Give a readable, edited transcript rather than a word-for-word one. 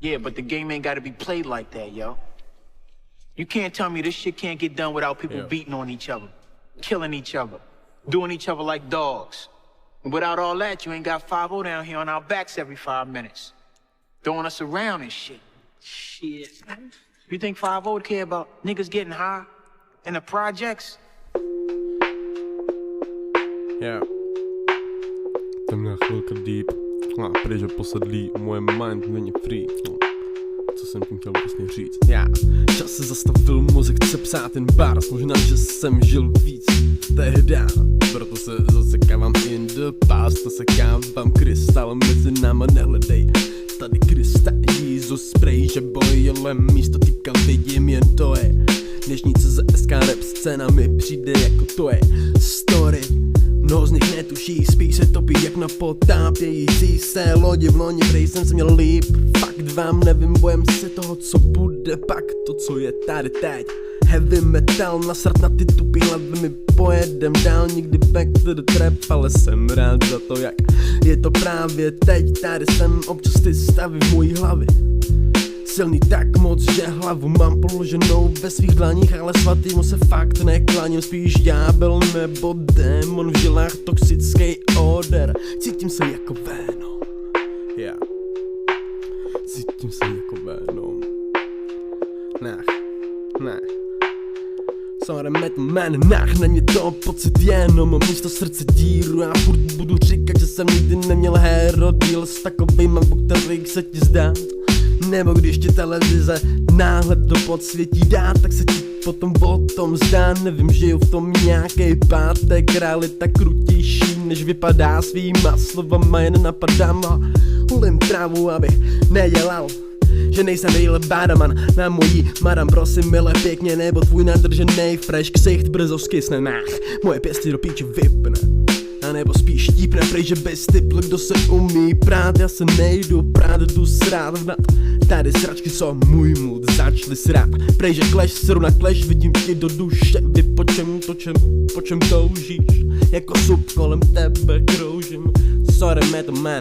Yeah, but the game ain't gotta be played like that, yo. You can't tell me this shit can't get done without people beating on each other, killing each other, doing each other like dogs. And without all that, you ain't got 5-0 down here on our backs every 5 minutes, throwing us around and shit. Shit. You think 5-0 would care about niggas getting high in the projects? Yeah. Temná chvilka deep. Pryč posedlí, moje mind není free. Co jsem tím chtěl vlastně říct? Čas se zastavil, mozek chce psát ten bars. Možná, že jsem žil víc tehda, proto se zasekávám in the past. Zasekávám krystal mezi náma, nehledej tady krystalí zo spray, že boj, ale místo týka vidím jen to je. Dnešní CZSK rap scéna mi přijde jako to je story. Mnoho z nich netuší, spíš se topí jak na potápějící se lodi v loni, prej jsem se měl líp. Fakt vám nevím, bojem se toho, co bude pak, to co je tady teď. Heavy metal, nasrat na ty tupý hlavy, my pojedem dál, nikdy back to the trap, ale jsem rád za to, jak je to právě teď. Tady jsem občas ty stavy v mojí hlavě. Silný tak moc, že hlavu mám položenou ve svých dlaních, ale svatýmu se fakt nekláním, spíš ďábel nebo démon v žilách, toxický odor. Cítím se jako Venom. Cítím se jako Venom. Ne. Sorry metal man, není to pocit jenom místo srdce díru. Já furt budu říkat, že jsem nikdy neměl hero deal s takovejma, po kterých se ti zdá. Nebo když ti televize náhled do podsvětí dá, tak se ti potom o tom zdá. Nevím, žiju v tom nějakej pátek, realita krutější než vypadá, svýma slovama jen napadám a hulím trávu, abych nedělal, že nejsem real badaman. Na mojí madam prosím milé pěkně, nebo tvůj nadrženej fresh ksicht brzo skysne. Moje pěstí do píči vypne, a nebo spíš típne, prej, že bez typl, kdo se umí prát. Já se nejdu prát, jdu srát vnad. Tady sračky jsou můj mood, začali srát. Prej, že clash, seru na clash, vidím ti do duše. Vy po čem toužíš, jako sub kolem tebe kroužím. Sorry metal man.